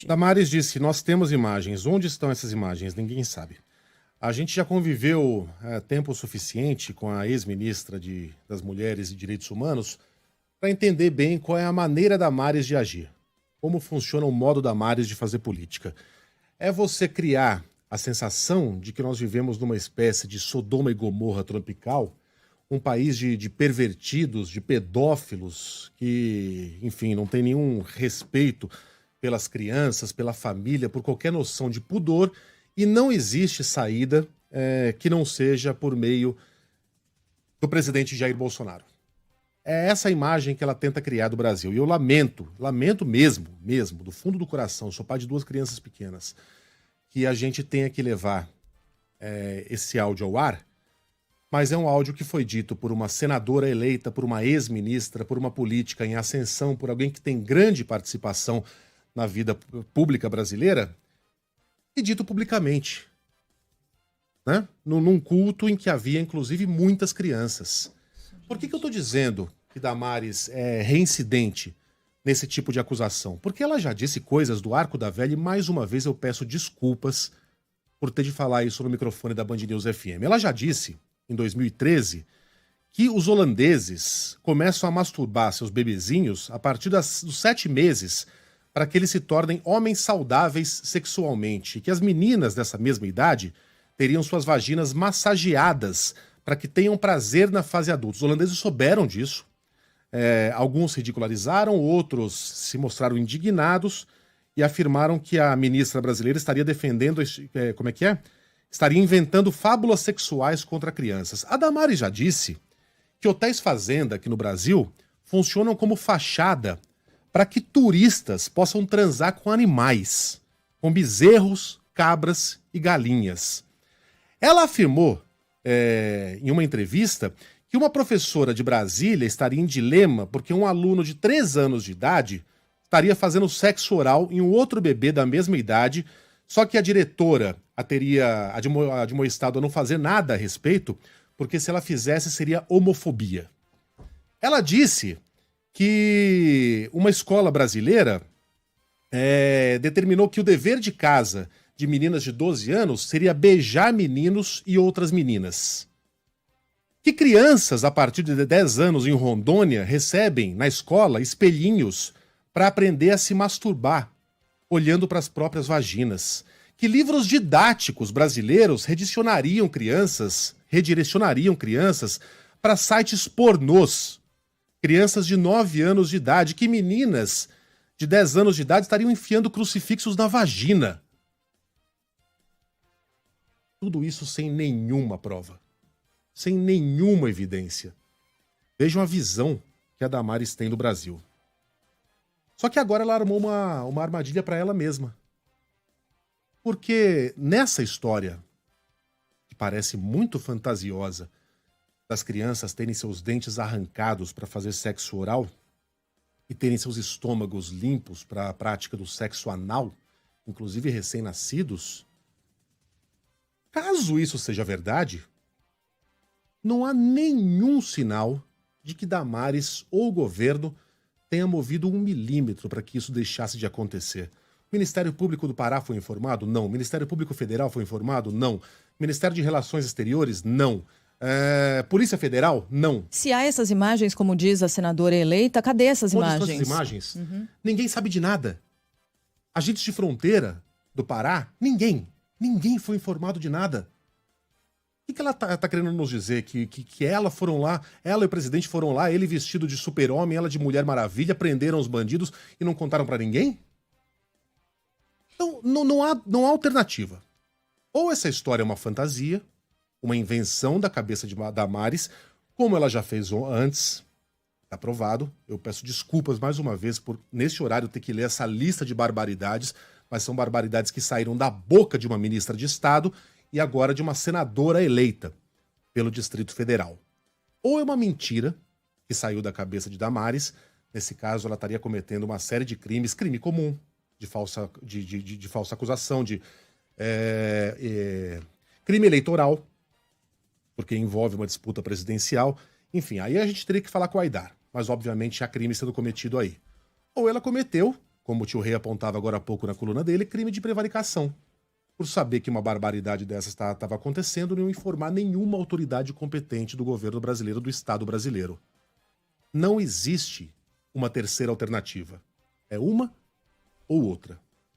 Damares disse, nós temos imagens. Onde estão essas imagens? Ninguém sabe. A gente já conviveu tempo suficiente com a ex-ministra das Mulheres e Direitos Humanos para entender bem qual é a maneira da Damares de agir. Como funciona o modo da Damares de fazer política. É você criar a sensação de que nós vivemos numa espécie de Sodoma e Gomorra tropical, um país de pervertidos, de pedófilos, que, enfim, não tem nenhum respeito pelas crianças, pela família, por qualquer noção de pudor, e não existe saída que não seja por meio do presidente Jair Bolsonaro. É essa a imagem que ela tenta criar do Brasil. E eu lamento mesmo, do fundo do coração, sou pai de 2 crianças pequenas, que a gente tenha que levar esse áudio ao ar, mas é um áudio que foi dito por uma senadora eleita, por uma ex-ministra, por uma política em ascensão, por alguém que tem grande participação na vida pública brasileira, e dito publicamente, né? Num culto em que havia, inclusive, muitas crianças. Por que eu estou dizendo que Damares é reincidente nesse tipo de acusação? Porque ela já disse coisas do Arco da Velha e, mais uma vez, eu peço desculpas por ter de falar isso no microfone da Band News FM. Ela já disse, em 2013, que os holandeses começam a masturbar seus bebezinhos a partir dos 7 meses para que eles se tornem homens saudáveis sexualmente. E que as meninas dessa mesma idade teriam suas vaginas massageadas para que tenham prazer na fase adulta. Os holandeses souberam disso. Alguns ridicularizaram, outros se mostraram indignados e afirmaram que a ministra brasileira estaria defendendo, estaria inventando fábulas sexuais contra crianças. A Damares já disse que hotéis fazenda aqui no Brasil funcionam como fachada para que turistas possam transar com animais, com bezerros, cabras e galinhas. Ela afirmou, em uma entrevista, que uma professora de Brasília estaria em dilema porque um aluno de 3 anos de idade estaria fazendo sexo oral em um outro bebê da mesma idade, só que a diretora a teria admoestado a não fazer nada a respeito, porque se ela fizesse seria homofobia. Ela disse que uma escola brasileira determinou que o dever de casa de meninas de 12 anos seria beijar meninos e outras meninas. Que crianças, a partir de 10 anos em Rondônia, recebem na escola espelhinhos para aprender a se masturbar, olhando para as próprias vaginas. Que livros didáticos brasileiros redirecionariam crianças para sites pornôs. Crianças de 9 anos de idade, que meninas de 10 anos de idade estariam enfiando crucifixos na vagina. Tudo isso sem nenhuma prova, sem nenhuma evidência. Vejam a visão que a Damares tem do Brasil. Só que agora ela armou uma armadilha para ela mesma. Porque nessa história, que parece muito fantasiosa, das crianças terem seus dentes arrancados para fazer sexo oral e terem seus estômagos limpos para a prática do sexo anal, inclusive recém-nascidos, caso isso seja verdade, não há nenhum sinal de que Damares ou o governo tenha movido 1 milímetro para que isso deixasse de acontecer. O Ministério Público do Pará foi informado? Não. O Ministério Público Federal foi informado? Não. Ministério de Relações Exteriores? Não. Polícia Federal? Não. Se há essas imagens, como diz a senadora eleita, cadê essas Onde imagens? estão essas imagens? Ninguém sabe de nada. Agentes de fronteira do Pará? Ninguém foi informado de nada. O que ela tá querendo nos dizer? Que ela foram lá, ela e o presidente foram lá, ele vestido de super-homem, ela de Mulher Maravilha, prenderam os bandidos e não contaram pra ninguém? Então, não há alternativa. Ou essa história é uma fantasia, uma invenção da cabeça de Damares, como ela já fez antes, tá provado. Eu peço desculpas mais uma vez por, nesse horário, ter que ler essa lista de barbaridades, mas são barbaridades que saíram da boca de uma ministra de Estado e agora de uma senadora eleita pelo Distrito Federal. Ou é uma mentira que saiu da cabeça de Damares, nesse caso ela estaria cometendo uma série de crimes, crime comum, de falsa acusação, crime eleitoral, porque envolve uma disputa presidencial. Enfim, aí a gente teria que falar com o Aidar, mas obviamente há crime sendo cometido aí. Ou ela cometeu como o tio Rei apontava agora há pouco na coluna dele, crime de prevaricação. Por saber que uma barbaridade dessas estava acontecendo, não informar nenhuma autoridade competente do governo brasileiro, do Estado brasileiro. Não existe uma terceira alternativa. É uma ou outra.